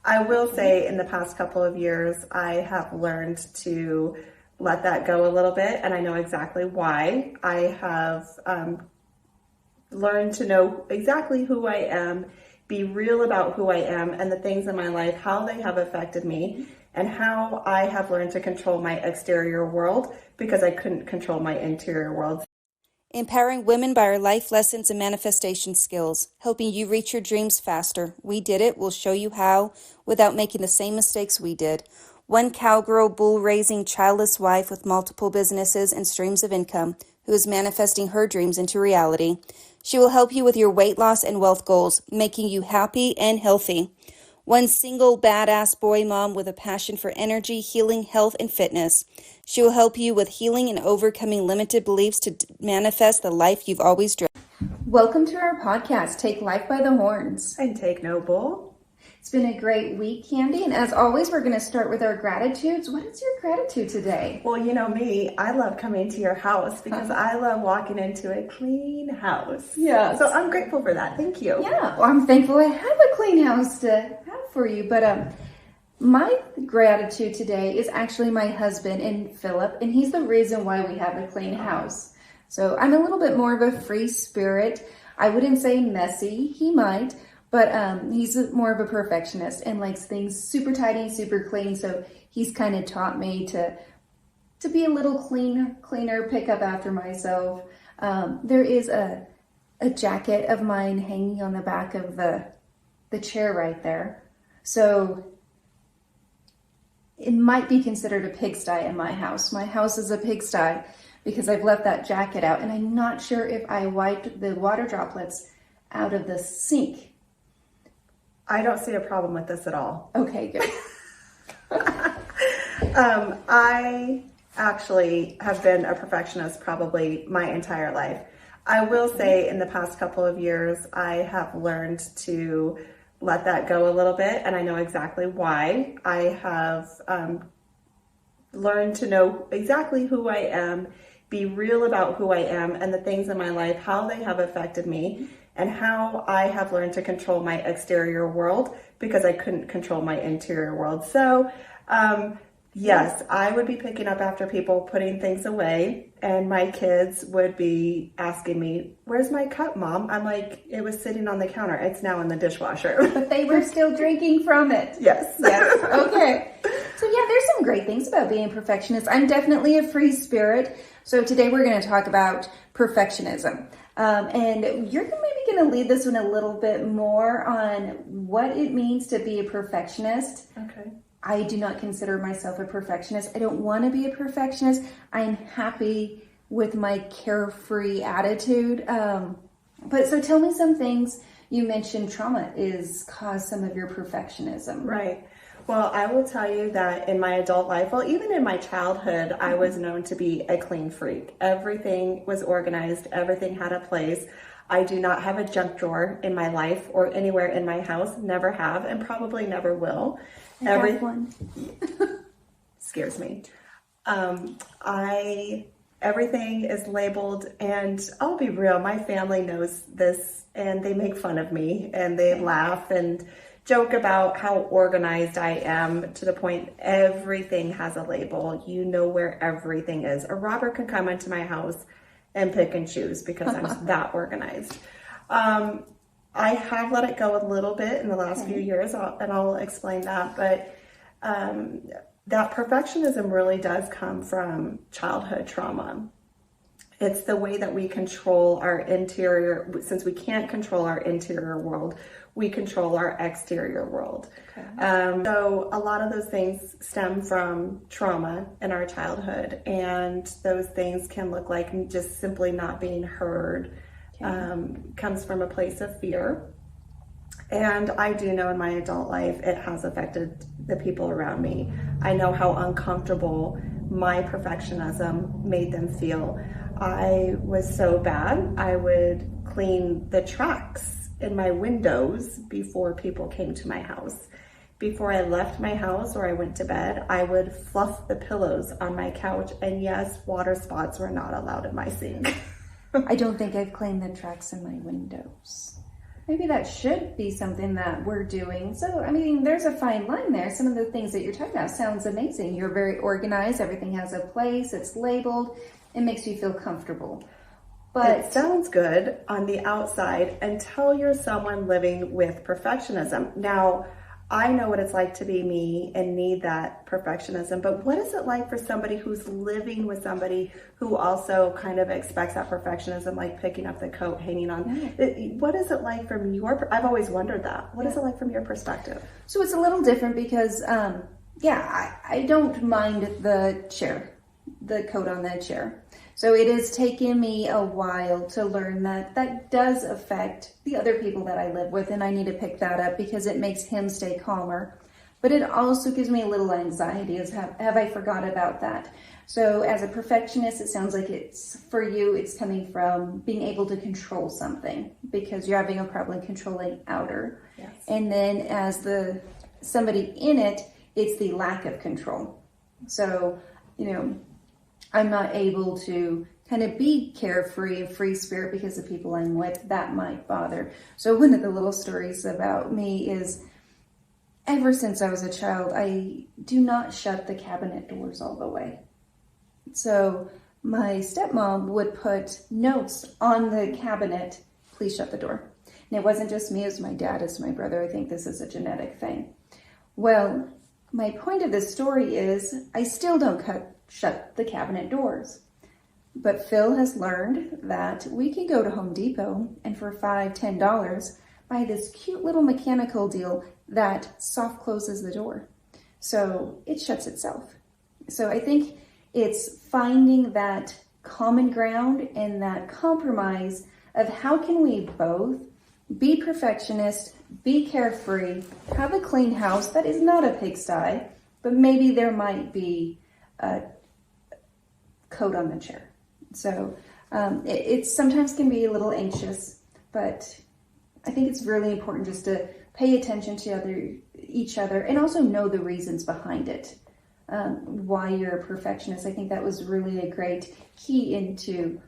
I will say in the past couple of years, I have learned to let that go a little bit, and I know exactly why. I have learned to know exactly who I am, be real about who I am and the things in my life, how they have affected me, and how I have learned to control my exterior world because I couldn't control my interior world. Empowering women by our life lessons and manifestation skills, helping you reach your dreams faster. We did it. We'll show you how without making the same mistakes we did. One cowgirl, bull-raising, childless wife with multiple businesses and streams of income who is manifesting her dreams into reality. She will help you with your weight loss and wealth goals, making you happy and healthy. One single badass boy mom with a passion for energy, healing, health, and fitness. She will help you with healing and overcoming limited beliefs to manifest the life you've always dreamed. Welcome to our podcast, Take Life by the Horns. And take no bull. It's been a great week, Candi, and as always, we're going to start with our gratitudes. What is your gratitude today? Well, you know me, I love coming to your house because I love walking into a clean house. Yeah. So I'm grateful for that. Thank you. Yeah, well, I'm thankful I have a clean house to have for you, but my gratitude today is actually my husband and Philip, and he's the reason why we have a clean house. So I'm a little bit more of a free spirit. I wouldn't say messy, he might, but he's more of a perfectionist and likes things super tidy, super clean. So he's kind of taught me to be a little cleaner, pick up after myself. There is a jacket of mine hanging on the back of the chair right there. So it might be considered a pigsty in my house. My house is a pigsty because I've left that jacket out, and I'm not sure if I wiped the water droplets out of the sink. I don't see a problem with this at all. Okay, good. I actually have been a perfectionist probably my entire life. I will say in the past couple of years, I have learned to let that go a little bit, and I know exactly why. I have learned to know exactly who I am, be real about who I am and the things in my life, how they have affected me, and how I have learned to control my exterior world because I couldn't control my interior world. So, yes, I would be picking up after people putting things away, and my kids would be asking me, "Where's my cup, Mom?" I'm like, "It was sitting on the counter. It's now in the dishwasher." But they were still drinking from it. Yes. Yes. Okay. So yeah, there's some great things about being a perfectionist. I'm definitely a free spirit. So today we're going to talk about perfectionism. And you're maybe going to lead this one a little bit more on what it means to be a perfectionist. Okay. I do not consider myself a perfectionist. I don't want to be a perfectionist. I'm happy with my carefree attitude. But so tell me some things. You mentioned trauma is caused some of your perfectionism. Right. Well, I will tell you that in my adult life, well, even in my childhood, I was known to be a clean freak. Everything was organized. Everything had a place. I do not have a junk drawer in my life or anywhere in my house. Never have, and probably never will. I have one. Scares me. Everything is labeled, and I'll be real, my family knows this, and they make fun of me, and they laugh and joke about how organized I am, to the point everything has a label. You know where everything is. A robber can come into my house and pick and choose because I'm that organized. I have let it go a little bit in the last few years, and I'll explain that, but that perfectionism really does come from childhood trauma. It's the way that we control our interior. Since we can't control our interior world, we control our exterior world. Okay. So a lot of those things stem from trauma in our childhood, and those things can look like just simply not being heard. Comes from a place of fear. And I do know in my adult life, it has affected the people around me. I know how uncomfortable my perfectionism made them feel. I was so bad, I would clean the tracks in my windows before people came to my house. Before I left my house or I went to bed, I would fluff the pillows on my couch. And yes, water spots were not allowed in my sink. I don't think I've cleaned the tracks in my windows. maybe that should be something that we're doing. So, I mean, there's a fine line there. Some of the things that you're talking about sounds amazing. You're very organized. Everything has a place. It's labeled. It makes you feel comfortable. But it sounds good on the outside until you're someone living with perfectionism. Now, I know what it's like to be me and need that perfectionism, but what is it like for somebody who's living with somebody who also kind of expects that perfectionism, like picking up the coat, hanging on? What is it like from your, I've always wondered that. What is it like from your perspective? So it's a little different because, I don't mind the chair, the coat on that chair. So it has taken me a while to learn that that does affect the other people that I live with, and I need to pick that up because it makes him stay calmer. But it also gives me a little anxiety as have I forgot about that? So as a perfectionist, it sounds like it's, for you, it's coming from being able to control something because you're having a problem controlling outer. Yes. And then as somebody in it, it's the lack of control. So, I'm not able to kind of be carefree and free spirit because the people I'm with, that might bother. So one of the little stories about me is ever since I was a child, I do not shut the cabinet doors all the way. So my stepmom would put notes on the cabinet, please shut the door. And it wasn't just me, it was my dad, it's my brother. I think this is a genetic thing. Well, my point of this story is I still don't shut the cabinet doors. But Phil has learned that we can go to Home Depot and for $5, $10 buy this cute little mechanical deal that soft closes the door. So it shuts itself. So I think it's finding that common ground and that compromise of how can we both be perfectionist, be carefree, have a clean house that is not a pigsty, but maybe there might be a coat on the chair. So it sometimes can be a little anxious, but I think it's really important just to pay attention to each other and also know the reasons behind it. Why you're a perfectionist. I think that was really a great key into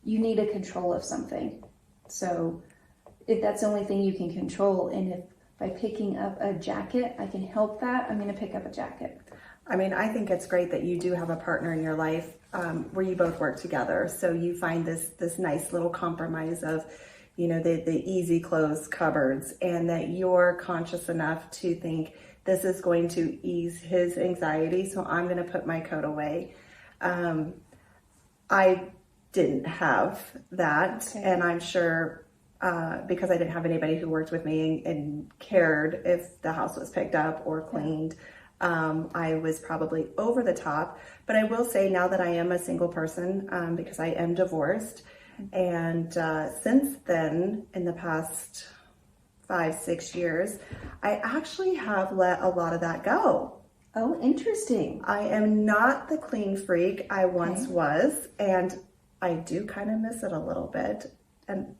you need a control of something. So if that's the only thing you can control, and if by picking up a jacket, I can help that, I'm going to pick up a jacket. I mean, I think it's great that you do have a partner in your life where you both work together. So you find this nice little compromise of, the easy close cupboards, and that you're conscious enough to think this is going to ease his anxiety. So I'm going to put my coat away. I didn't have that. Okay. And I'm sure because I didn't have anybody who worked with me and cared if the house was picked up or cleaned. I was probably over the top, but I will say now that I am a single person, because I am divorced, and since then, in the past 5-6 years, I actually have let a lot of that go. Oh, interesting. I am not the clean freak I once was, and I do kind of miss it a little bit.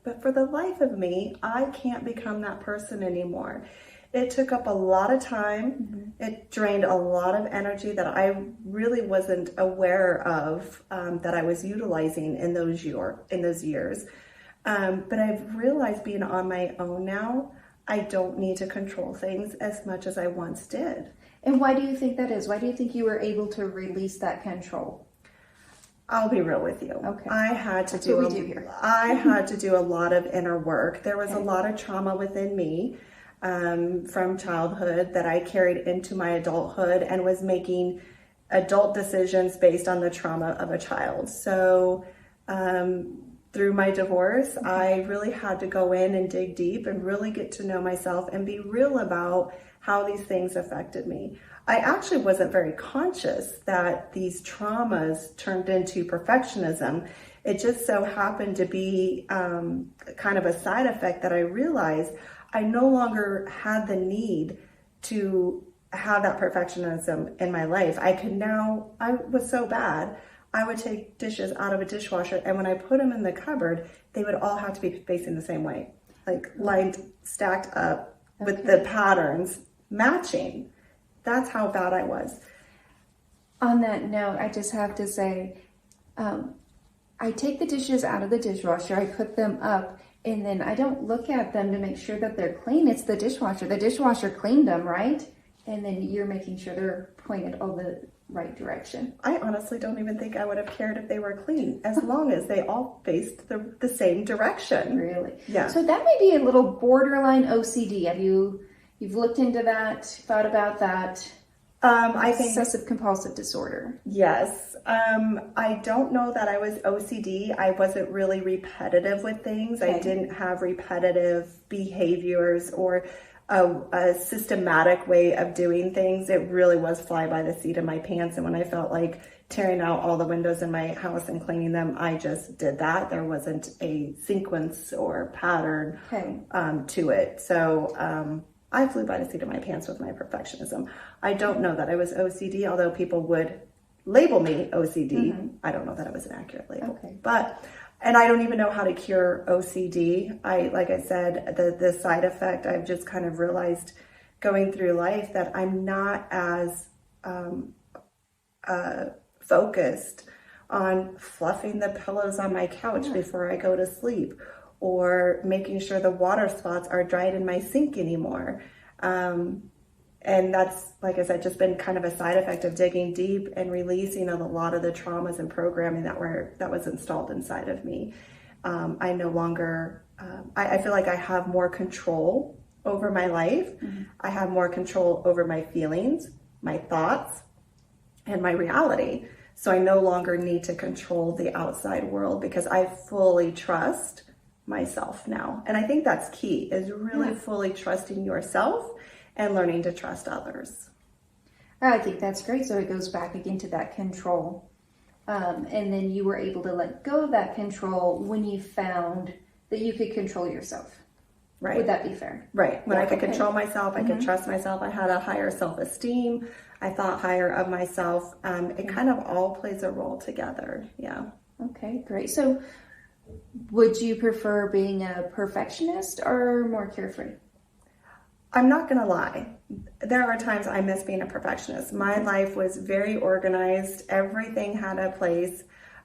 But for the life of me, I can't become that person anymore. It took up a lot of time. Mm-hmm. It drained a lot of energy that I really wasn't aware of, that I was utilizing in those years. But I've realized being on my own now, I don't need to control things as much as I once did. And why do you think that is? Why do you think you were able to release that control? I'll be real with you. Okay. I had to do a lot of inner work. There was a lot of trauma within me. From childhood that I carried into my adulthood and was making adult decisions based on the trauma of a child. So through my divorce, I really had to go in and dig deep and really get to know myself and be real about how these things affected me. I actually wasn't very conscious that these traumas turned into perfectionism. It just so happened to be kind of a side effect that I realized I no longer had the need to have that perfectionism in my life. I was so bad, I would take dishes out of a dishwasher, and when I put them in the cupboard, they would all have to be facing the same way, like lined, stacked up with the patterns matching. That's how bad I was. On that note, I just have to say, I take the dishes out of the dishwasher, I put them up, and then I don't look at them to make sure that they're clean. It's the dishwasher. The dishwasher cleaned them, right? And then you're making sure they're pointed all the right direction. I honestly don't even think I would have cared if they were clean, as long as they all faced the same direction. Really? Yeah. So that may be a little borderline OCD. You've looked into that, thought about that? I think Obsessive compulsive disorder. yes. I don't know that I was OCD. I wasn't really repetitive with things. Okay. I didn't have repetitive behaviors or a systematic way of doing things. It really was fly by the seat of my pants. And when I felt like tearing out all the windows in my house and cleaning them, I just did that. There wasn't a sequence or pattern to it. So I flew by the seat of my pants with my perfectionism. I don't know that I was OCD, although people would label me OCD. I don't know that it was an accurate label. Okay. And I don't even know how to cure OCD. Like I said, the side effect, I've just kind of realized going through life that I'm not as focused on fluffing the pillows on my couch before I go to sleep, or making sure the water spots are dried in my sink anymore. And that's, like I said, just been kind of a side effect of digging deep and releasing a lot of the traumas and programming that was installed inside of me. I no longer, I feel like I have more control over my life. I have more control over my feelings, my thoughts, and my reality. So I no longer need to control the outside world because I fully trust myself now. And I think that's key, is really fully trusting yourself and learning to trust others. I think that's great. So it goes back again to that control. And then you were able to let go of that control when you found that you could control yourself. Right. Would that be fair? Right. When I could control myself, I could trust myself. I had a higher self-esteem. I thought higher of myself. It kind of all plays a role together. Yeah. Okay, great. So would you prefer being a perfectionist or more carefree? I'm not going to lie. There are times I miss being a perfectionist. My life was very organized. Everything had a place.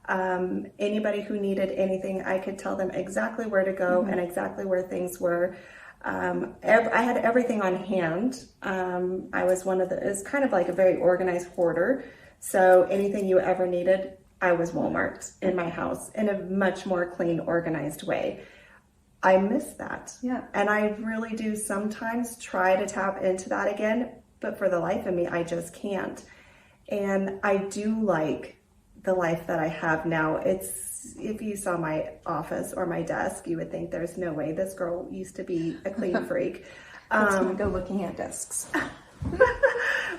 Anybody who needed anything, I could tell them exactly where to go and exactly where things were. I had everything on hand. I was it's kind of like a very organized hoarder. So anything you ever needed, I was Walmart in my house in a much more clean, organized way. I miss that. Yeah. And I really do sometimes try to tap into that again, but for the life of me, I just can't. And I do like the life that I have now. If you saw my office or my desk, you would think there's no way this girl used to be a clean freak. Go looking at desks.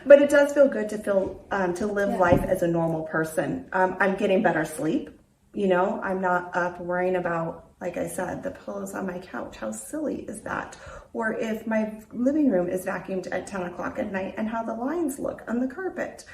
But it does feel good to live life as a normal person. I'm getting better sleep. I'm not up worrying about, like I said, the pillows on my couch. How silly is that? Or if my living room is vacuumed at 10 o'clock at night and how the lines look on the carpet.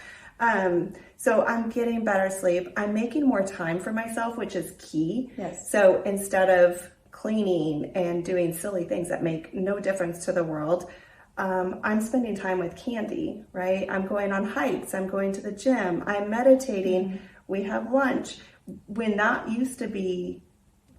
So I'm getting better sleep. I'm making more time for myself, which is key. Yes. So instead of cleaning and doing silly things that make no difference to the world, I'm spending time with Candi, right? I'm going on hikes. I'm going to the gym. I'm meditating. We have lunch. When that used to be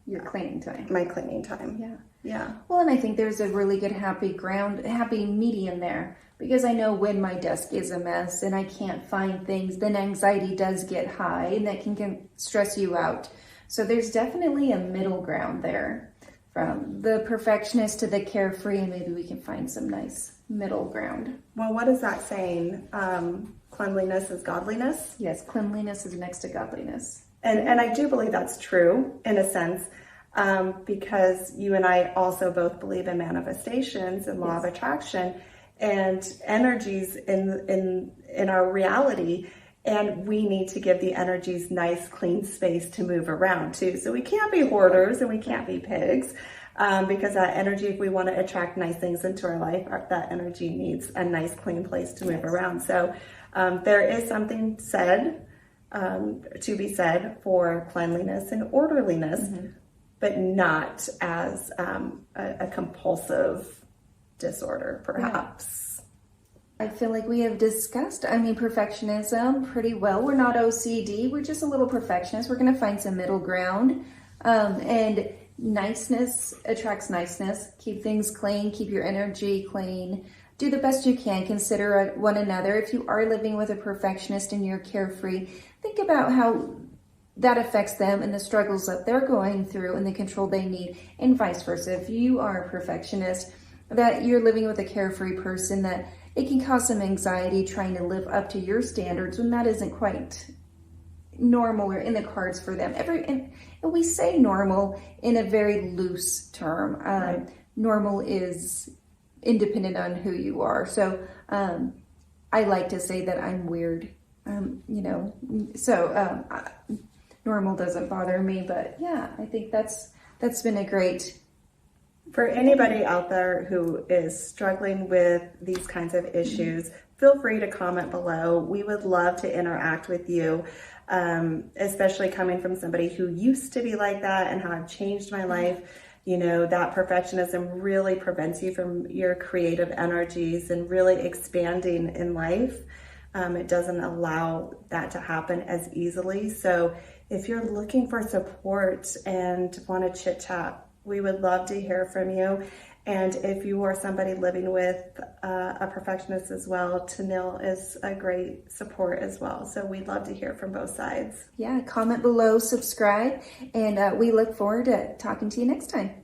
your cleaning time. My cleaning time. Yeah. Yeah. Well, and I think there's a really good happy medium there, because I know when my desk is a mess and I can't find things, then anxiety does get high and that can stress you out. So there's definitely a middle ground there, from the perfectionist to the carefree, and maybe we can find some nice middle ground. Well, what is that saying? Cleanliness is godliness? Yes, cleanliness is next to godliness. And I do believe that's true in a sense, because you and I also both believe in manifestations and law of attraction and energies in our reality. And we need to give the energies nice, clean space to move around too. So we can't be hoarders and we can't be pigs, because that energy, if we want to attract nice things into our life, that energy needs a nice, clean place to move around. So there is something to be said for cleanliness and orderliness, but not as a compulsive disorder, perhaps. I feel like we have discussed, perfectionism pretty well. We're not OCD, we're just a little perfectionist. We're going to find some middle ground. And niceness attracts niceness. Keep things clean, keep your energy clean. Do the best you can. Consider one another. If you are living with a perfectionist and you're carefree, think about how that affects them and the struggles that they're going through and the control they need, and vice versa. If you are a perfectionist, that you're living with a carefree person, that it can cause some anxiety trying to live up to your standards when that isn't quite normal or in the cards for them. And we say normal in a very loose term. Right. Normal is independent on who you are. So I like to say that I'm weird, normal doesn't bother me, but yeah, I think that's been a great. For anybody out there who is struggling with these kinds of issues, feel free to comment below. We would love to interact with you, especially coming from somebody who used to be like that and how I've changed my life. You know, that perfectionism really prevents you from your creative energies and really expanding in life. It doesn't allow that to happen as easily. So if you're looking for support and want to chit chat, we would love to hear from you. And if you are somebody living with a perfectionist as well, Tenneile is a great support as well. So we'd love to hear from both sides. Yeah, comment below, subscribe, and we look forward to talking to you next time.